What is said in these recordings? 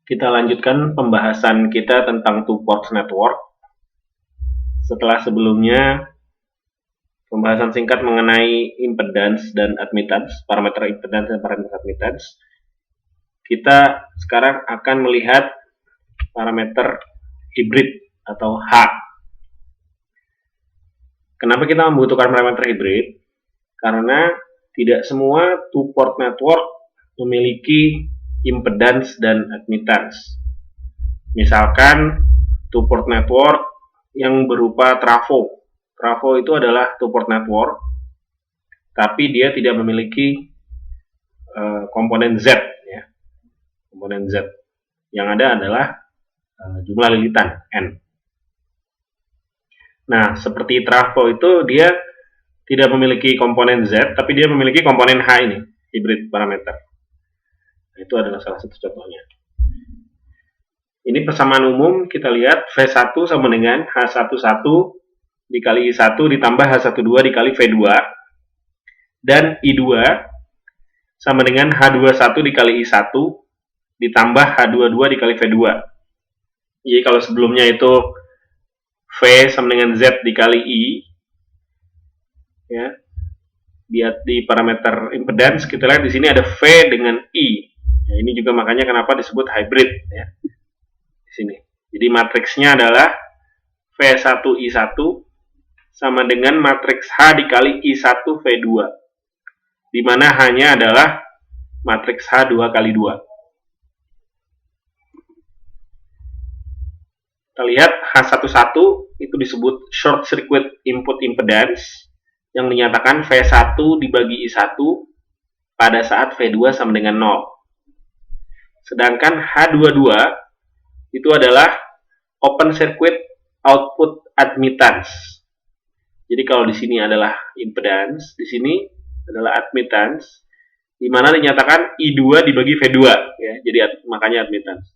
Kita lanjutkan pembahasan kita tentang two-port network. Setelah sebelumnya pembahasan singkat mengenai impedance dan admittance, parameter impedance dan parameter admittance, kita sekarang akan melihat parameter hybrid atau H. Kenapa kita membutuhkan parameter hybrid? Karena tidak semua two-port network memiliki impedance dan admittance. Misalkan two-port network yang berupa trafo. Trafo itu adalah two-port network, tapi dia tidak memiliki komponen Z. Ya. Komponen Z. Yang ada adalah jumlah lilitan N. Nah, seperti trafo itu dia tidak memiliki komponen Z, tapi dia memiliki komponen H ini, hybrid parameter. Nah, itu adalah salah satu contohnya. Ini persamaan umum, kita lihat V1 sama dengan H11 dikali I1 ditambah H12 dikali V2, dan I2 sama dengan H21 dikali I1 ditambah H22 dikali V2. Jadi kalau sebelumnya itu V sama dengan Z dikali I, ya, di parameter impedance kita lihat di sini ada V dengan I. Nah, ini juga makanya kenapa disebut hybrid, ya. Di sini. Jadi matriksnya adalah V1I1 sama dengan matriks H dikali I1 V2, di mana H-nya adalah matriks H 2 kali 2. Kita lihat H11 itu disebut short circuit input impedance yang dinyatakan V1 dibagi I1 pada saat V2 sama dengan 0. Sedangkan H22 itu adalah open circuit output admittance. Jadi kalau di sini adalah impedance, di sini adalah admittance, di mana dinyatakan I2 dibagi V2, ya. Jadi makanya admittance.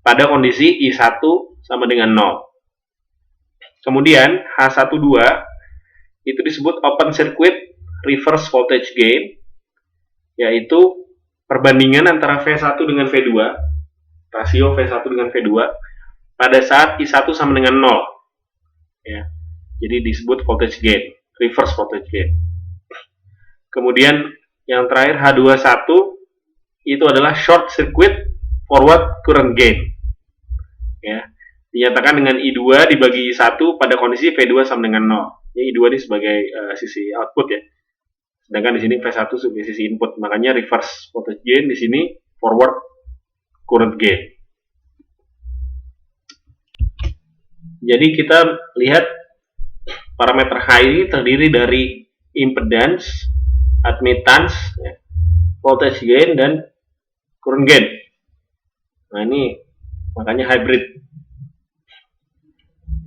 Pada kondisi I1 sama dengan 0. Kemudian H12 itu disebut open circuit reverse voltage gain, yaitu perbandingan antara V1 dengan V2, rasio V1 dengan V2 pada saat I1 sama dengan 0, ya. Jadi disebut voltage gain, reverse voltage gain. Kemudian yang terakhir H21 itu adalah short circuit forward current gain, ya. Dinyatakan dengan I2 dibagi I1 pada kondisi V2 sama dengan 0. Ini I2 ini sebagai sisi output, ya. Sedangkan di sini V1 sebagai sisi input, makanya reverse voltage gain, di sini forward current gain. Jadi kita lihat parameter H ini terdiri dari impedance, admittance, ya, voltage gain, dan current gain. Nah, ini makanya hybrid.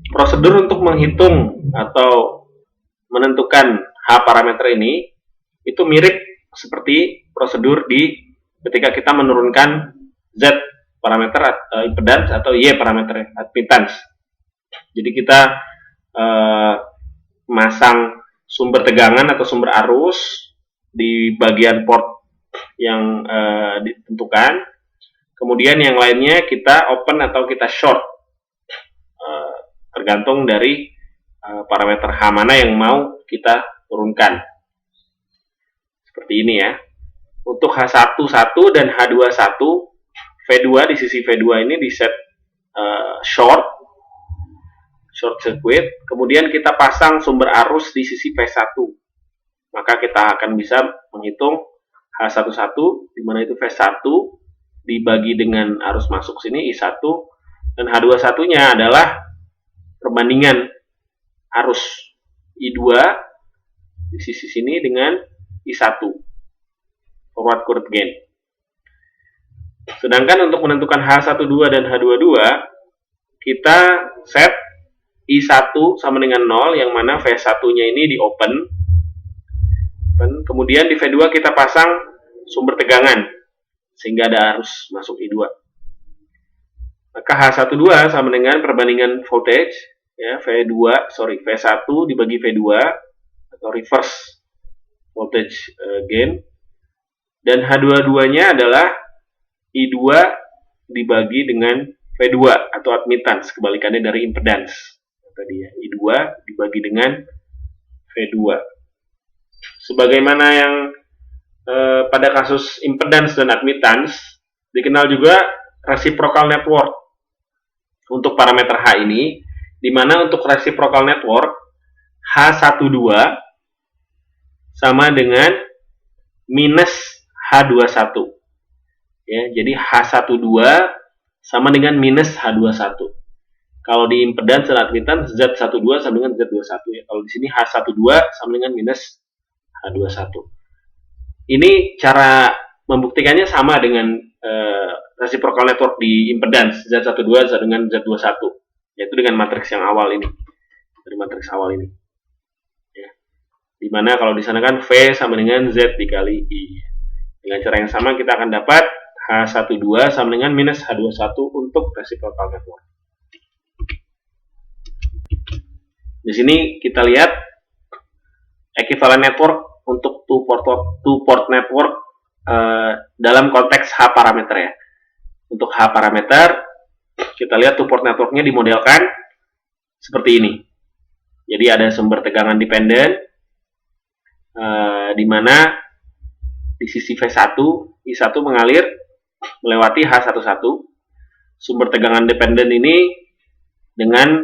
Prosedur untuk menghitung atau menentukan H parameter ini itu mirip seperti prosedur ketika kita menurunkan Z parameter impedance atau Y parameter admittance. Jadi kita masang sumber tegangan atau sumber arus di bagian port yang ditentukan. Kemudian yang lainnya kita open atau kita short, tergantung dari parameter H mana yang mau kita turunkan. Seperti ini, ya. Untuk H11 dan H21, V2 di sisi V2 ini di set short circuit, kemudian kita pasang sumber arus di sisi V1. Maka kita akan bisa menghitung H11 di mana itu V1 dibagi dengan arus masuk sini I1, dan H21-nya adalah perbandingan arus I2 di sisi sini dengan I1, forward current gain. Sedangkan untuk menentukan H12 dan H22, kita set I1 sama dengan 0, yang mana V1-nya ini di open. Kemudian di V2 kita pasang sumber tegangan, sehingga ada arus masuk I2. Maka H12 sama dengan perbandingan voltage, ya, V1 dibagi V2 atau reverse voltage gain, dan H22-nya adalah I2 dibagi dengan V2 atau admittance, kebalikannya dari impedance. Tadi ya, I2 dibagi dengan V2. Sebagaimana yang pada kasus impedance dan admittance, dikenal juga reciprocal network untuk parameter H ini, di mana untuk reciprocal network H12 sama dengan minus H21. Ya, jadi H12 sama dengan minus H21. Kalau di impedance dan admittance Z12 sama dengan Z21 ya. Kalau di sini H12 sama dengan minus H21. Ini cara membuktikannya sama dengan reciprocal network di impedance Z12 sama dengan Z21, yaitu dengan matriks yang awal ini. Dari matriks awal ini. Ya. Dimana kalau di sana kan V sama dengan Z dikali I. Dengan cara yang sama kita akan dapat H12 sama dengan minus H21 untuk reciprocal network. Di sini kita lihat equivalent network untuk two port network dalam konteks H parameter ya. Untuk H parameter kita lihat two port networknya dimodelkan seperti ini. Jadi ada sumber tegangan dependen di mana di sisi V1 I1 mengalir melewati H11. Sumber tegangan dependen ini dengan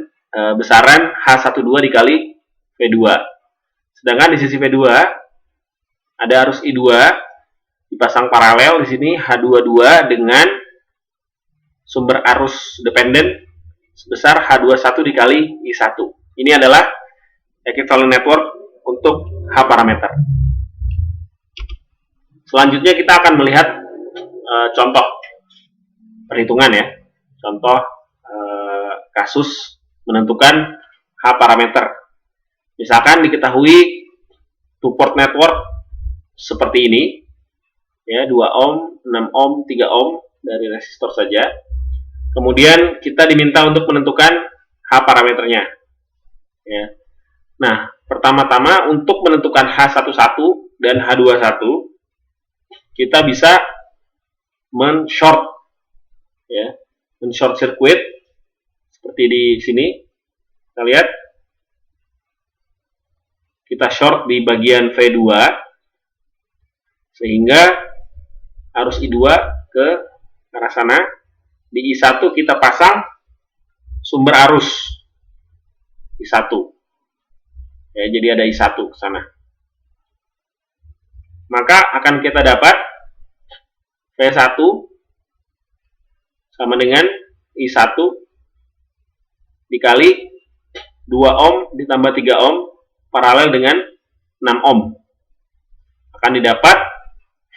besaran H12 dikali V2. Sedangkan di sisi V2 ada arus I2 dipasang paralel di sini H22 dengan sumber arus dependen sebesar H21 dikali I1. Ini adalah equivalent network untuk H parameter. Selanjutnya kita akan melihat contoh perhitungan ya. Contoh kasus menentukan H parameter. Misalkan diketahui two port network seperti ini, ya 2 ohm, 6 ohm, 3 ohm dari resistor saja. Kemudian kita diminta untuk menentukan H parameternya. Ya. Nah, pertama-tama untuk menentukan H11 dan H21, kita bisa men-short, ya, men-short circuit seperti di sini. Kita lihat. Kita short di bagian V2 sehingga arus I2 ke arah sana. Di I1 kita pasang sumber arus I1 ya, jadi ada I1 ke sana. Maka akan kita dapat V1 sama dengan I1 dikali 2 ohm ditambah 3 ohm paralel dengan 6 ohm. Akan didapat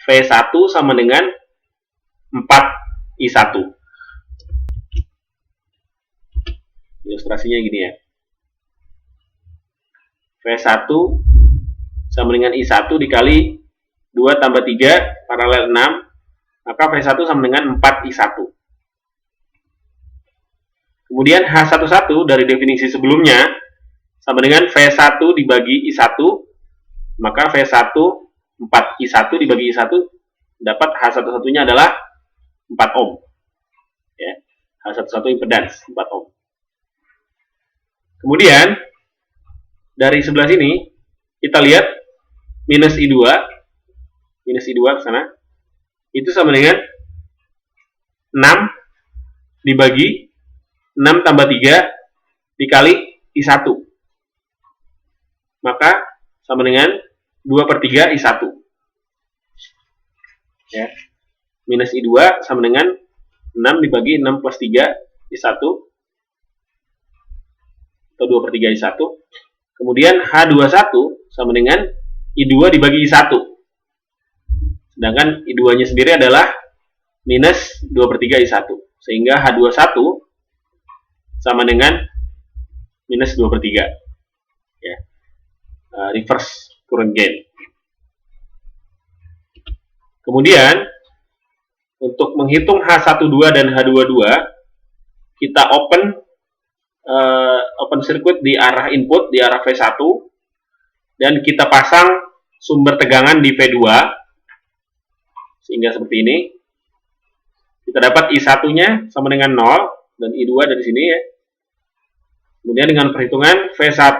V1 sama dengan 4 I1. Ilustrasinya gini ya. V1 sama dengan I1 dikali 2 tambah 3 paralel 6. Maka V1 sama dengan 4 I1. Kemudian H11 dari definisi sebelumnya sama dengan V1 dibagi I1, maka V1 4 I1 dibagi I1 dapat H11-nya adalah 4 ohm. Ya, H11 impedance 4 ohm. Kemudian dari sebelah sini kita lihat minus I2 ke sana itu sama dengan 6 dibagi 6 tambah 3 dikali I1. Maka sama dengan 2/3 I1. Ya. Minus I2 sama dengan 6 dibagi 6 plus 3 I1. Atau 2/3 I1. Kemudian H21 sama dengan I2 dibagi I1. Sedangkan I2-nya sendiri adalah minus 2/3 I1. Sehingga H21 sama dengan minus 2/3. Ya. Reverse current gain. Kemudian untuk menghitung H12 dan H22 kita open circuit di arah input, di arah V1 dan kita pasang sumber tegangan di V2 sehingga seperti ini. Kita dapat I1-nya sama dengan 0 dan I2 dari sini ya. Kemudian dengan perhitungan V1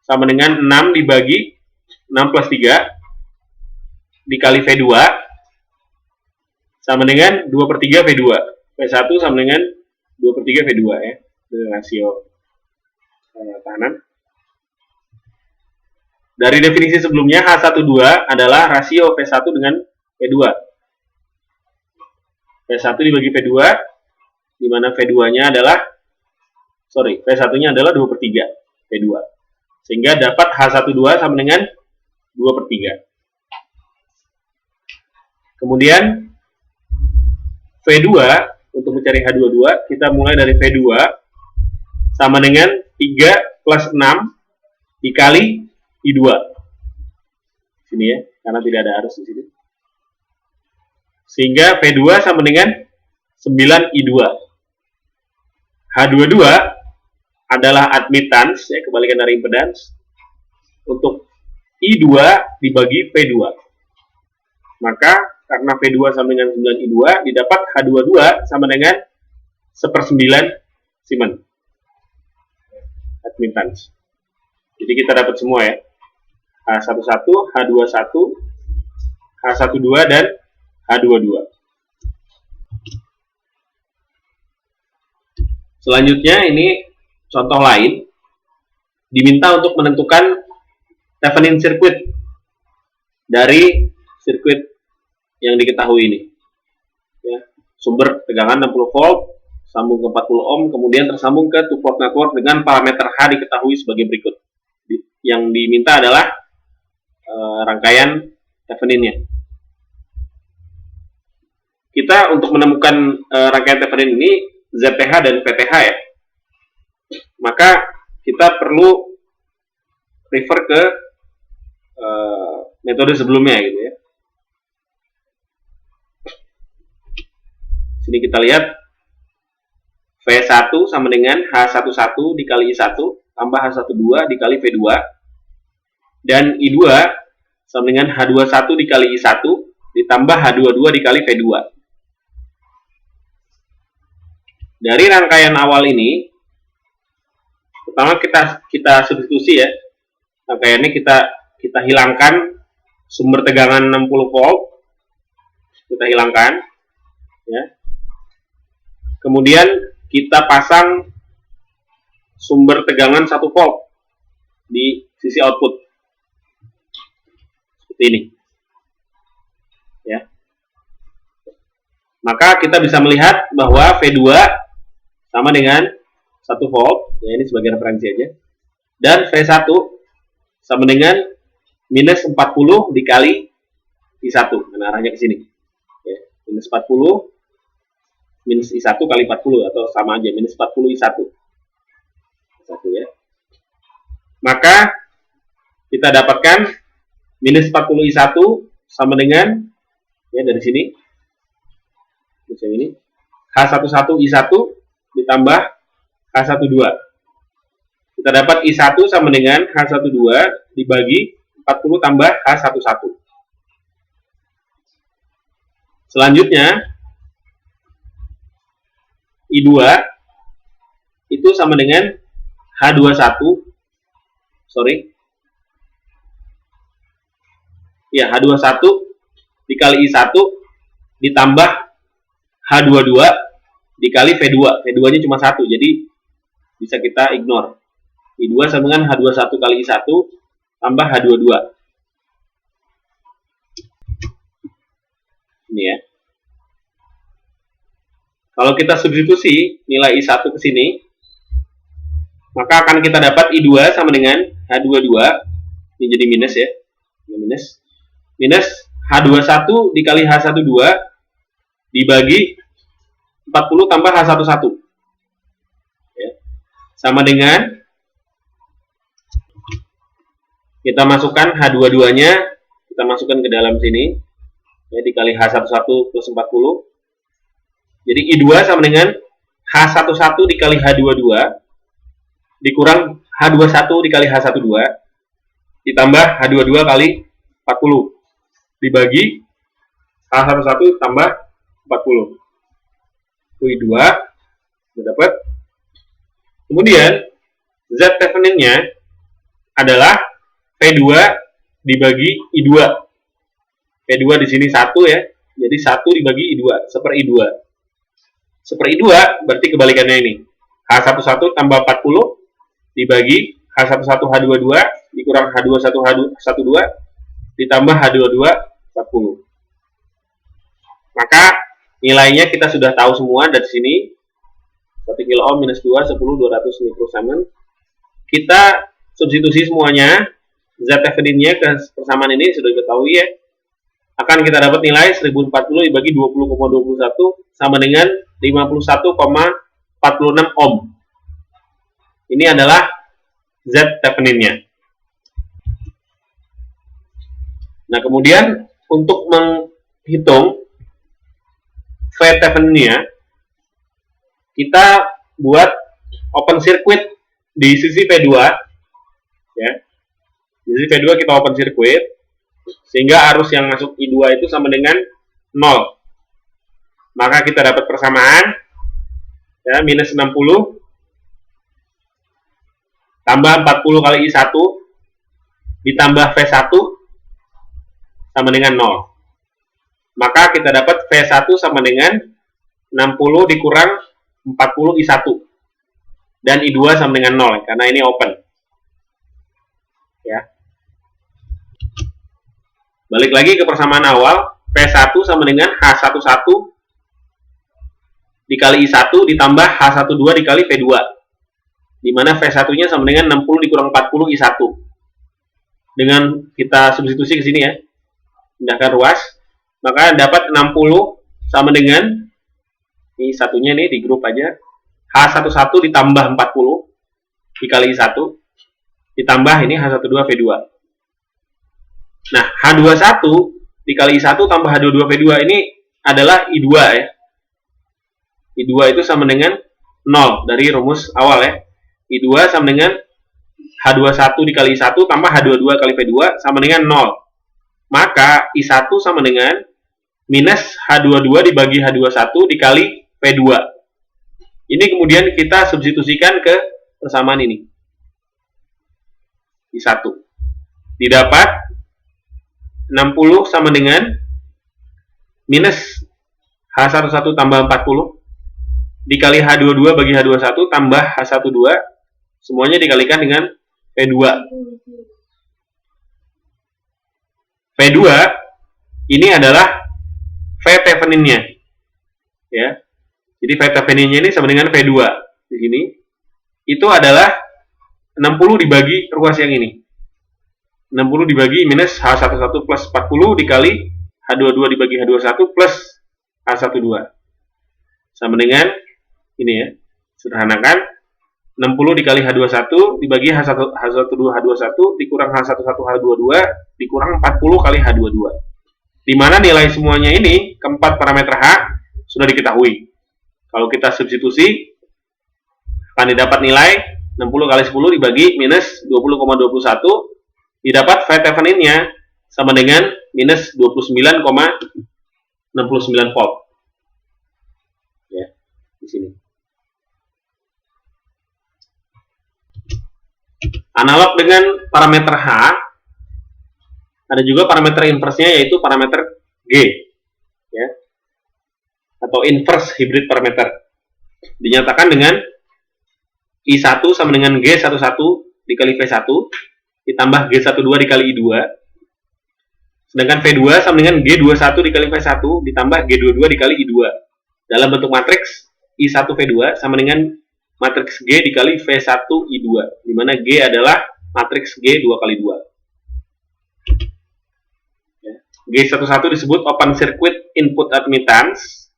sama dengan 6 dibagi 6 plus 3 dikali V2 sama dengan 2 per 3 V2. V1 sama dengan 2 per 3 V2 ya. Dengan rasio tahanan. Dari definisi sebelumnya, H12 adalah rasio V1 dengan V2. V1 dibagi V2, di mana V2-nya adalah, V1-nya adalah 2 per 3 V2. Sehingga dapat H12 sama dengan 2 per 3. Kemudian, V2, untuk mencari H22, kita mulai dari V2 sama dengan 3 plus 6 dikali I2. Sini ya, karena tidak ada arus di sini. Sehingga V2 sama dengan 9 I2. H22 adalah admittance, ya, kebalikan dari impedance, untuk I2 dibagi V2. Maka, karena V2 sama dengan 9 I2, didapat H22 sama dengan 1/9 Siemens. Admittance. Jadi kita dapat semua ya. H11, H21, H12, dan H22. Selanjutnya ini contoh lain. Diminta untuk menentukan Thevenin circuit dari sirkuit yang diketahui ini. Ya, sumber tegangan 60 volt, sambung ke 40 ohm, kemudian tersambung ke two-port network dengan parameter H diketahui sebagai berikut. Yang diminta adalah rangkaian Theveninnya. Kita untuk menemukan rangkaian Thevenin ini ZTH dan VTH ya. Maka kita perlu refer ke metode sebelumnya gitu ya. Sini kita lihat V1 sama dengan H11 dikali I1 tambah H12 dikali V2 dan I2 sama dengan H21 dikali I1 ditambah H22 dikali V2. Dari rangkaian awal ini, pertama kita substitusi ya. Rangkaiannya kita hilangkan sumber tegangan 60 volt. Kita hilangkan ya. Kemudian kita pasang sumber tegangan 1 volt di sisi output. Seperti ini. Ya. Maka kita bisa melihat bahwa V2 sama dengan 1 volt, ya ini sebagai referensi aja. Dan V1 sama dengan minus 40 dikali I1, dan arahnya ke sini. Ya, minus 40 minus I1 kali 40 atau sama aja minus 40 I1. Ya. Maka kita dapatkan minus 40 I1 sama dengan ya dari sini. Terus yang ini H11 I1 ditambah H12. Kita dapat I1 sama dengan H12 dibagi 40 tambah H11. Selanjutnya I2 itu sama dengan H21 H21 dikali I1 ditambah H22 dikali V2. V2-nya cuma 1, jadi bisa kita ignore. I2 sama dengan H21 kali I1 tambah H22. Ini ya. Kalau kita substitusi nilai I1 ke sini, maka akan kita dapat I2 sama dengan H22. Ini jadi minus ya. Minus. Minus H21 dikali H12 dibagi 40 tambah H11. Ya. Sama dengan kita masukkan H22-nya, kita masukkan ke dalam sini. Ya, dikali H11 plus 40. Jadi I2 sama dengan H11 dikali H22 dikurang H21 dikali H12 ditambah H22 kali 40 dibagi H11 tambah 40. I2 sudah dapat. Kemudian Z Thevenin-nya adalah V2 dibagi I2. V2 di sini 1 ya. Jadi 1 dibagi I2, 1/I2. 1/I2 berarti kebalikannya ini. H11 tambah 40 dibagi H11H22 dikurang H21H12 ditambah H22 40. Maka nilainya kita sudah tahu semua dari sini. 1 kilo ohm minus 2, 10, 200 mikrosiemens. Kita substitusi semuanya. Z Thevenin-nya ke persamaan ini sudah diketahui ya. Akan kita dapat nilai 1040 dibagi 20,21 sama dengan 51,46 ohm. Ini adalah Z Thevenin-nya. Nah, kemudian untuk menghitung V Thevenin-nya, kita buat open circuit di sisi V2 ya. Di sisi V2 kita open circuit sehingga arus yang masuk I2 itu sama dengan 0. Maka kita dapat persamaan ya, minus 60 tambah 40 kali I1 ditambah V1 sama dengan 0. Maka kita dapat V1 sama dengan 60 dikurang 40 I1 dan I2 sama dengan 0 karena ini open ya. Balik lagi ke persamaan awal, V1 sama dengan H11 dikali I1 ditambah H12 dikali V2, di mana V1 nya sama dengan 60 dikurang 40 I1. Dengan kita substitusi ke sini ya, pindahkan ruas, maka dapat 60 sama dengan ini satunya nih di grup aja, H11 ditambah 40 dikali I1 ditambah ini H12 V2. Nah, H21 dikali I1 tambah H22 V2 ini adalah I2 ya. I2 itu sama dengan 0 dari rumus awal ya. I2 sama dengan H21 dikali I1 tambah H22 kali V2 sama dengan 0. Maka I1 sama dengan minus H22 dibagi H21 dikali V2. Ini kemudian kita substitusikan ke persamaan ini. I1 didapat 60 sama dengan minus H11 tambah 40 dikali H22 bagi H21 tambah H12 semuanya dikalikan dengan V2. V2 ini adalah V Thevenin-nya ya. Jadi V Thevenin-nya ini sama dengan V2 di sini. Itu adalah 60 dibagi ruas yang ini. 60 dibagi minus H11 plus 40 dikali H22 dibagi H21 plus H12 sama dengan ini ya, sederhanakan 60 dikali H21 dibagi H12 H21 dikurang H11 H22 dikurang 40 kali H22, di mana nilai semuanya ini keempat parameter H sudah diketahui. Kalau kita substitusi akan didapat nilai 60 kali 10 dibagi minus 20,21 didapat V Thevenin-nya sama dengan minus 29,69 volt ya, di sini. Analog dengan parameter H, ada juga parameter inverse-nya yaitu parameter G ya, atau inverse hybrid parameter. Dinyatakan dengan I1 sama dengan G11 dikali V1 ditambah G12 dikali I2, sedangkan V2 sama dengan G21 dikali V1 ditambah G22 dikali I2 dalam bentuk matriks I1 V2 sama dengan matriks G dikali V1 I2, di mana G adalah matriks G 2 kali 2 ya. G11 disebut open circuit input admittance,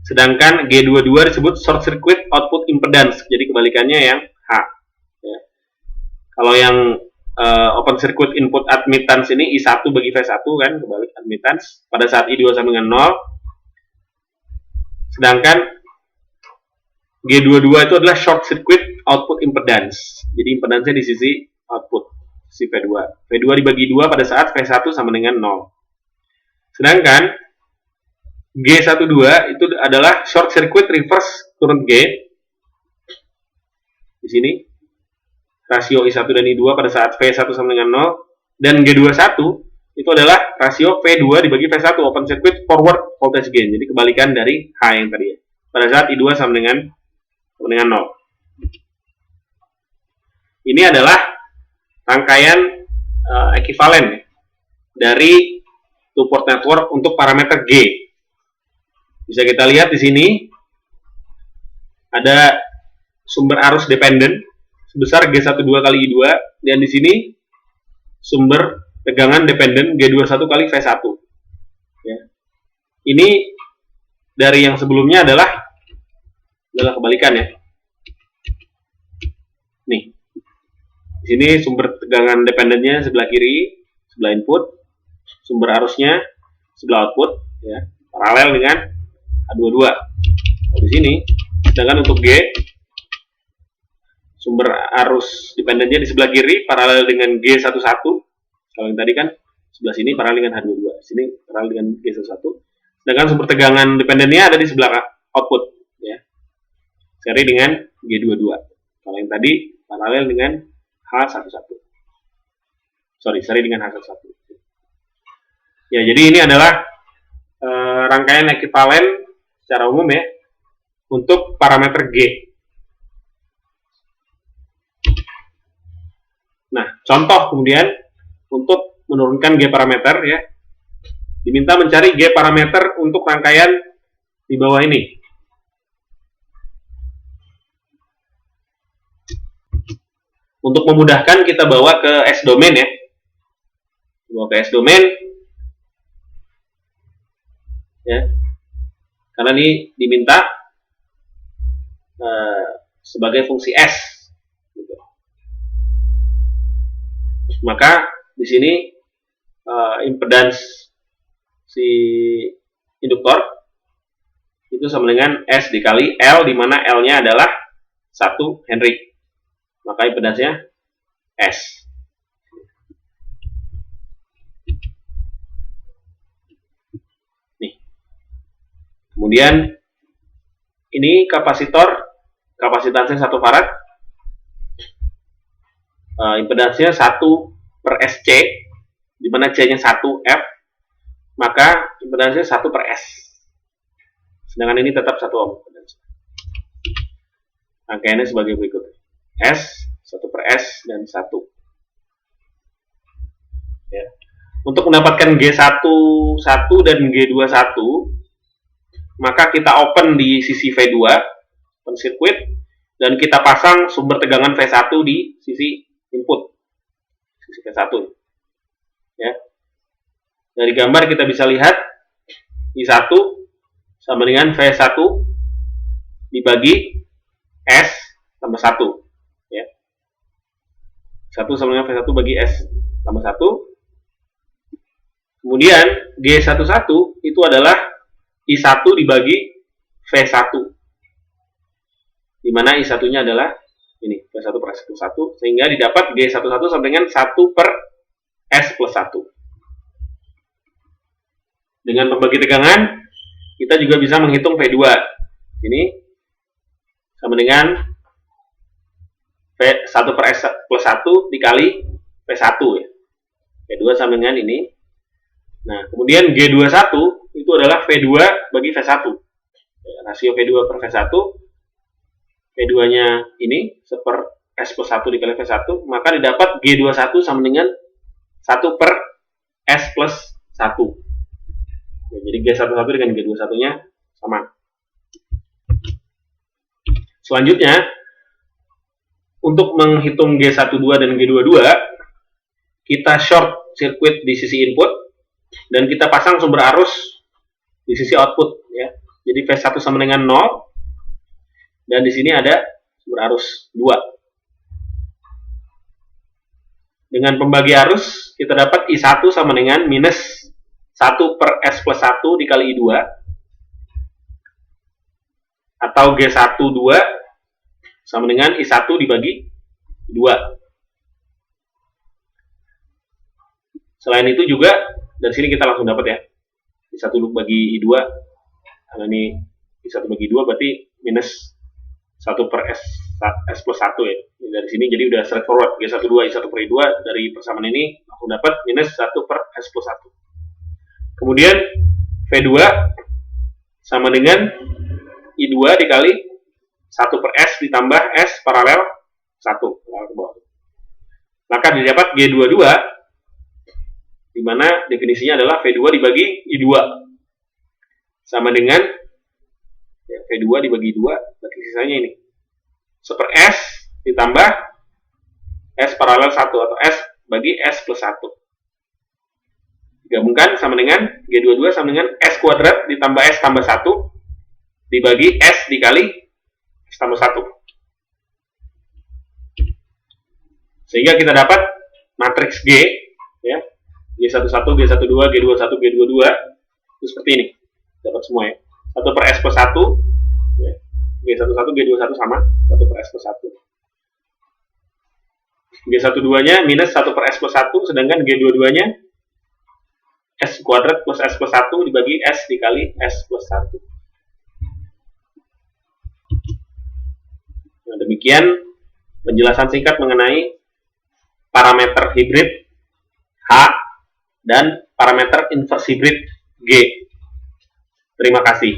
sedangkan G22 disebut short circuit output impedance, jadi kebalikannya yang H ya. Kalau yang open circuit input admittance ini I1 bagi V1 kan, kebalik admittance pada saat I2 sama dengan 0. Sedangkan G22 itu adalah short circuit output impedance. Jadi impedance-nya di sisi output, sisi V2. V2 dibagi 2 pada saat V1 sama dengan 0. Sedangkan G12 itu adalah short circuit reverse current gate. Di sini rasio I1 dan I2 pada saat V1 sama dengan 0, dan G21 itu adalah rasio V2 dibagi V1 open circuit forward voltage gain. Jadi kebalikan dari H yang tadi ya. Pada saat I2 sama dengan 0. Ini adalah rangkaian ekivalen dari two-port network untuk parameter G. Bisa kita lihat di sini ada sumber arus dependen sebesar G12 kali I2, dan di sini sumber tegangan dependen G21 kali V1. Ya. Ini dari yang sebelumnya adalah kebalikan ya. Nih, di sini sumber tegangan dependennya sebelah kiri, sebelah input, sumber arusnya sebelah output, ya, paralel dengan A22. Nah, di sini, sedangkan untuk G, sumber arus dependennya di sebelah kiri paralel dengan G11. Kalau yang tadi kan sebelah sini paralel dengan H22, sini paralel dengan G11. Sedangkan sumber tegangan dependennya ada di sebelah output, ya, seri dengan G22. Kalau yang tadi paralel dengan H11. Seri dengan H11. Ya, jadi ini adalah rangkaian ekivalen secara umum ya untuk parameter G. Nah, contoh kemudian untuk menurunkan G parameter ya, diminta mencari G parameter untuk rangkaian di bawah ini. Untuk memudahkan kita bawa ke S domain ya. Bawa ke S domain ya. Karena ini diminta sebagai fungsi S gitu. Maka di sini impedans si induktor itu sama dengan S dikali L, di mana L-nya adalah 1 Henry. Maka impedansnya S. Nih. Kemudian ini kapasitansnya 1 farad. Impedansnya 1 per SC, di mana C-nya 1 F, maka impedansnya 1 per S. Sedangkan ini tetap 1 ohm. Rangkaiannya sebagai berikut. S, 1 per S, dan 1. Ya. Untuk mendapatkan G11 dan G21, maka kita open di sisi V2, open circuit, dan kita pasang sumber tegangan V1 di sisi input, sisi V1. Ya. Dari gambar kita bisa lihat I1 sama dengan V1 dibagi S tambah 1. 1 sama dengan V1 bagi S tambah 1. Kemudian G11 itu adalah I1 dibagi V1, di mana I1-nya adalah ini, V1 per S plus 1, sehingga didapat G11 sama dengan 1 per S plus 1. Dengan pembagi tegangan, kita juga bisa menghitung V2. Ini sama dengan V1 per S plus 1 dikali V1 ya. V2 sama dengan ini. Nah, kemudian G21 itu adalah V2 bagi V1. Ya, rasio V2 per V1. V2-nya ini 1 per S plus 1 dikali V1, maka didapat G21 sama dengan 1 per S plus 1. Ya, jadi G11 dengan G21-nya sama. Selanjutnya, untuk menghitung G12 dan G22, kita short circuit di sisi input dan kita pasang sumber arus di sisi output ya. Jadi V1 sama dengan 0 dan di sini ada sumber arus 2. Dengan pembagi arus kita dapat I1 sama dengan minus 1 per S plus 1 dikali I2 atau G12 sama dengan I1 dibagi 2. Selain itu juga dari sini kita langsung dapat ya, I1 bagi I2 Karena ini I1 bagi 2 berarti minus 1 per S plus 1 ya. Dari sini jadi udah straightforward. G12 I1 per I2 dari persamaan ini langsung dapat minus 1 per S plus 1. Kemudian V2 sama dengan I2 dikali 1 per S ditambah S paralel 1. Maka didapat G22, di mana definisinya adalah V2 dibagi I2. Sama dengan ya, V2 dibagi 2, berarti sisanya ini. 1 per S ditambah S paralel 1 atau S bagi S plus 1. Digabungkan sama dengan G22 sama dengan S kuadrat ditambah S tambah 1 dibagi S dikali S tambah 1. Sehingga kita dapat matriks G, ya, G11, G12, G21, G22, itu seperti ini. Dapat semua ya. 1 per S plus 1, ya. G11, G21 sama, 1 per S plus 1. G12-nya minus 1 per S plus 1, sedangkan G22-nya S kuadrat plus S plus 1 dibagi S dikali S plus 1. Nah, demikian penjelasan singkat mengenai parameter hibrid H dan parameter inverse hibrid G. Terima kasih.